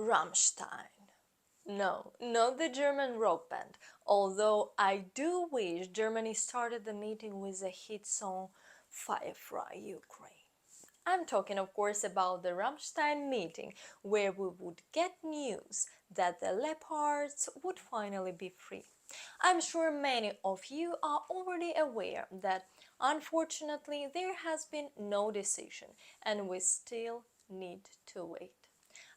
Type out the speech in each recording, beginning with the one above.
Ramstein. No, not the German rock band, although I do wish Germany started the meeting with a hit song Firefly Ukraine. I'm talking, of course, about the Ramstein meeting, where we would get news that the Leopards would finally be free. I'm sure many of you are already aware that, unfortunately, there has been no decision, and we still need to wait.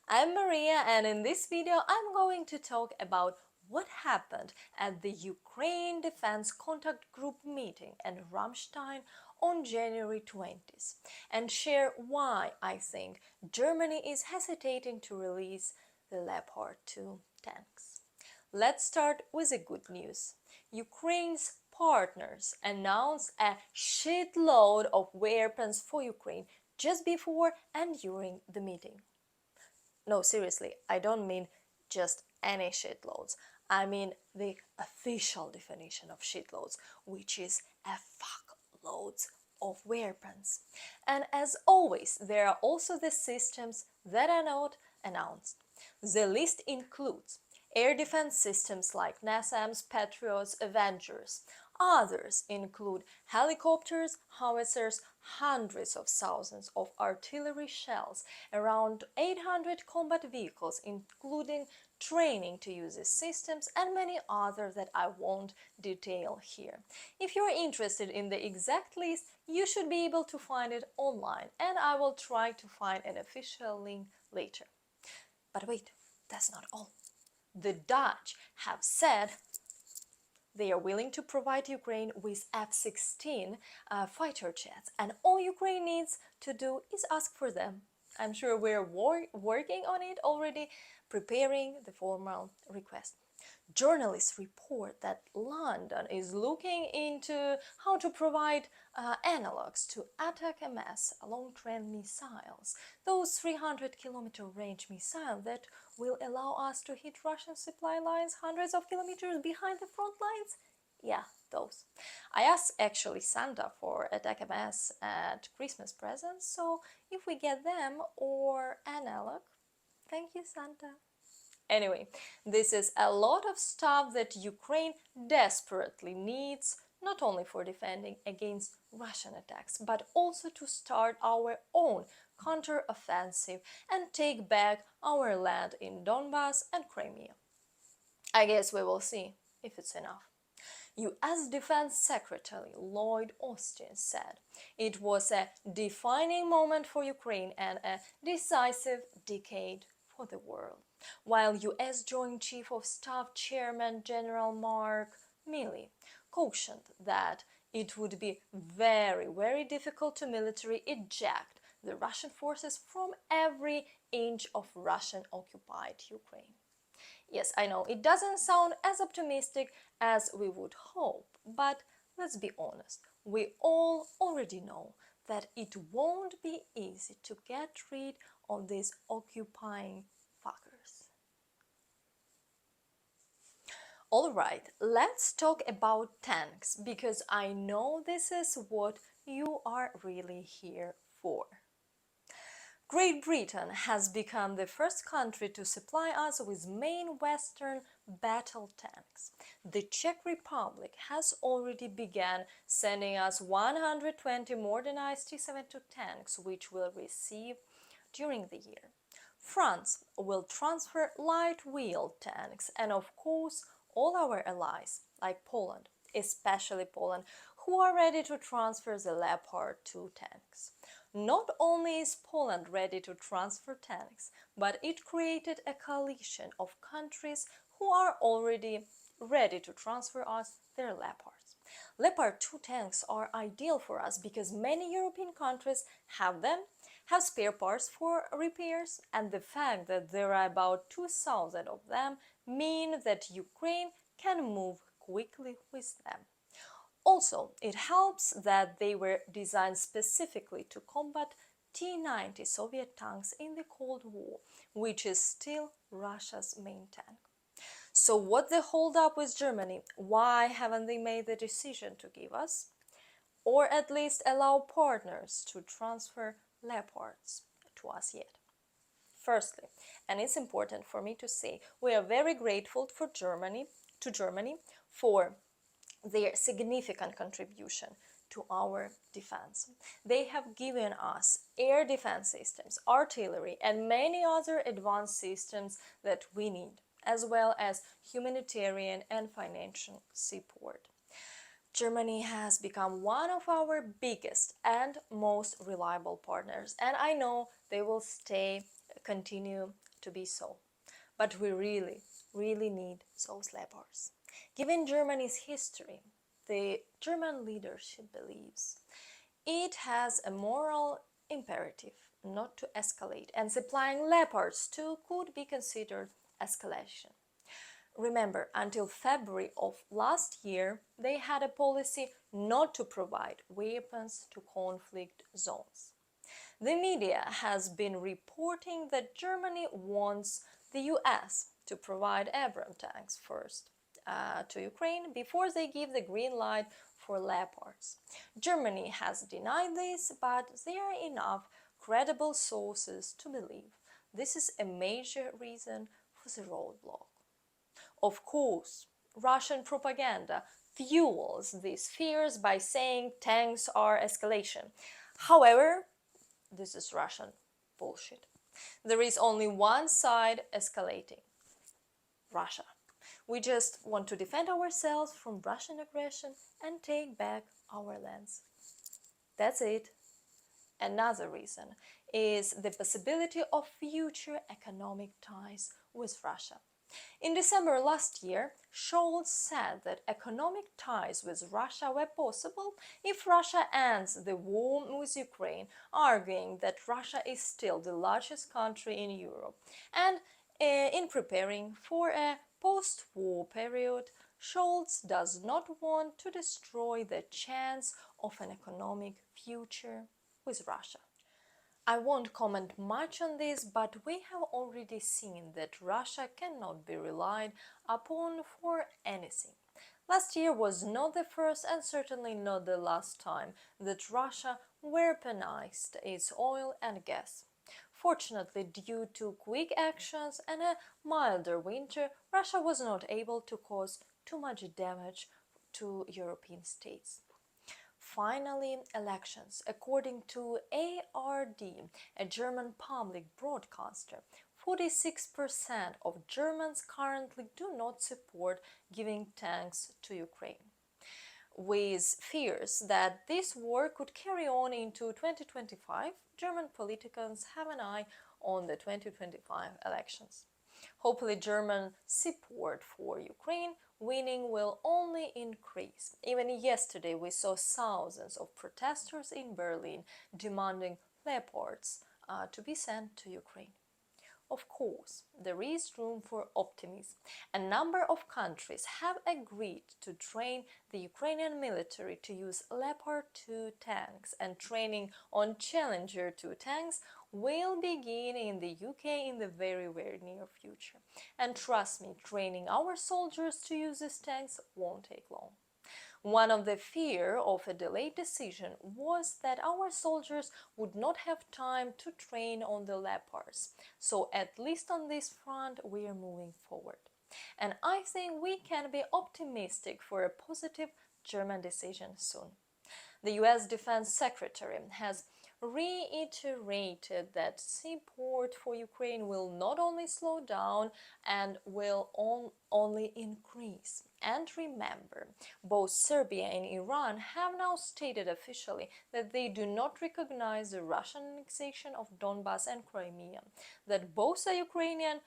I'm Maria, and in this video I'm going to talk about what happened at the Ukraine Defense Contact Group meeting in Ramstein on January 20th and share why I think Germany is hesitating to release the Leopard 2 tanks. Let's start with the good news. Ukraine's partners announced a shitload of weapons for Ukraine just before and during the meeting. No, seriously, I don't mean just any shitloads. I mean the official definition of shitloads, which is a fuckloads of weapons. And as always, there are also the systems that are not announced. The list includes air defense systems like NASAMS, Patriots, Avengers. Others include helicopters, howitzers, hundreds of thousands of artillery shells, around 800 combat vehicles, including training to use these systems, and many others that I won't detail here. If you're interested in the exact list, you should be able to find it online, and I will try to find an official link later. But wait, that's not all. The Dutch have said they are willing to provide Ukraine with F-16 fighter jets, and all Ukraine needs to do is ask for them. I'm sure we're working on it already, preparing the formal request. Journalists report that London is looking into how to provide analogs to ATACMS long-range missiles, those 300-kilometer range missiles that will allow us to hit Russian supply lines hundreds of kilometers behind the front lines. Yeah, those. I asked actually Santa for ATACMS at Christmas presents, so if we get them or analog, thank you, Santa. Anyway, this is a lot of stuff that Ukraine desperately needs, not only for defending against Russian attacks, but also to start our own counter-offensive and take back our land in Donbass and Crimea. I guess we will see if it's enough. US Defense Secretary Lloyd Austin said it was a defining moment for Ukraine and a decisive decade for the world, while US Joint Chief of Staff Chairman General Mark Milley cautioned that it would be very difficult to militarily eject the Russian forces from every inch of Russian-occupied Ukraine. Yes, I know, it doesn't sound as optimistic as we would hope, but let's be honest, we all already know that it won't be easy to get rid of these occupying fuckers. Alright, let's talk about tanks, because I know this is what you are really here for. Great Britain has become the first country to supply us with main Western battle tanks. The Czech Republic has already begun sending us 120 modernized T-72 tanks, which we'll receive during the year. France will transfer light-wheeled tanks, and of course all our allies, like Poland, especially Poland, who are ready to transfer the Leopard 2 tanks. Not only is Poland ready to transfer tanks, but it created a coalition of countries who are already ready to transfer us their Leopards. Leopard 2 tanks are ideal for us because many European countries have them, have spare parts for repairs, and the fact that there are about 2,000 of them mean that Ukraine can move quickly with them. Also, it helps that they were designed specifically to combat T-90 Soviet tanks in the Cold War, which is still Russia's main tank. So what's the hold-up with Germany? Why haven't they made the decision to give us, or at least allow partners to transfer Leopards to us yet? Firstly, and it's important for me to say, we are very grateful to Germany for their significant contribution to our defense. They have given us air defense systems, artillery, and many other advanced systems that we need, as well as humanitarian and financial support. Germany has become one of our biggest and most reliable partners, and I know they will continue to be so. But we really need those Leopards. Given Germany's history, the German leadership believes it has a moral imperative not to escalate, and supplying Leopards too could be considered escalation. Remember, until February of last year, they had a policy not to provide weapons to conflict zones. The media has been reporting that Germany wants the US to provide Abrams tanks first to Ukraine before they give the green light for Leopards. Germany has denied this, but there are enough credible sources to believe this is a major reason for the roadblock. Of course, Russian propaganda fuels these fears by saying tanks are escalation. However, this is Russian bullshit. There is only one side escalating: Russia. We just want to defend ourselves from Russian aggression and take back our lands. That's it. Another reason is the possibility of future economic ties with Russia. In December last year, Scholz said that economic ties with Russia were possible if Russia ends the war with Ukraine, arguing that Russia is still the largest country in Europe. And in preparing for a post-war period, Scholz does not want to destroy the chance of an economic future with Russia. I won't comment much on this, but we have already seen that Russia cannot be relied upon for anything. Last year was not the first and certainly not the last time that Russia weaponized its oil and gas. Fortunately, due to quick actions and a milder winter, Russia was not able to cause too much damage to European states. Finally, elections. According to ARD, a German public broadcaster, 46% of Germans currently do not support giving tanks to Ukraine. With fears that this war could carry on into 2025, German politicians have an eye on the 2025 elections. Hopefully, German support for Ukraine winning will only increase. Even yesterday, we saw thousands of protesters in Berlin demanding Leopards to be sent to Ukraine. Of course, there is room for optimism. A number of countries have agreed to train the Ukrainian military to use Leopard 2 tanks, and training on Challenger 2 tanks will begin in the UK in the very near future. And trust me, training our soldiers to use these tanks won't take long. One of the fear of a delayed decision was that our soldiers would not have time to train on the Leopards. So at least on this front, we are moving forward. And I think we can be optimistic for a positive German decision soon. The US Defense Secretary has reiterated that support for Ukraine will not only slow down and will only increase. And remember, both Serbia and Iran have now stated officially that they do not recognize the Russian annexation of Donbas and Crimea, that both are Ukrainian,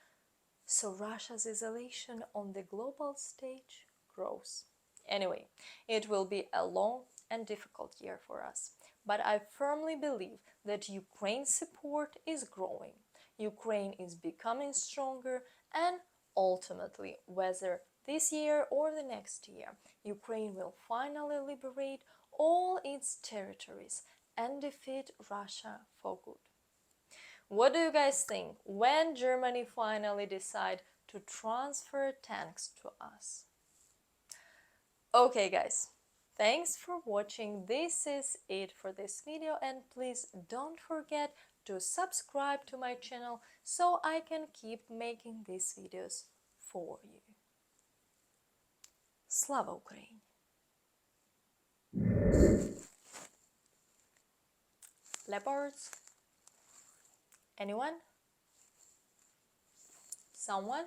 so Russia's isolation on the global stage grows. Anyway, it will be a long and difficult year for us, but I firmly believe that Ukraine's support is growing. Ukraine is becoming stronger, and ultimately, whether this year or the next year, Ukraine will finally liberate all its territories and defeat Russia for good. What do you guys think when Germany finally decide to transfer tanks to us? Okay guys, thanks for watching. This is it for this video, and please don't forget to subscribe to my channel so I can keep making these videos for you. Slava Ukraini! Leopards? Anyone? Someone?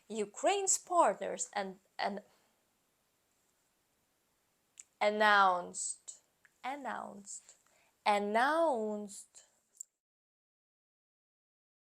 Ukraine's partners and announced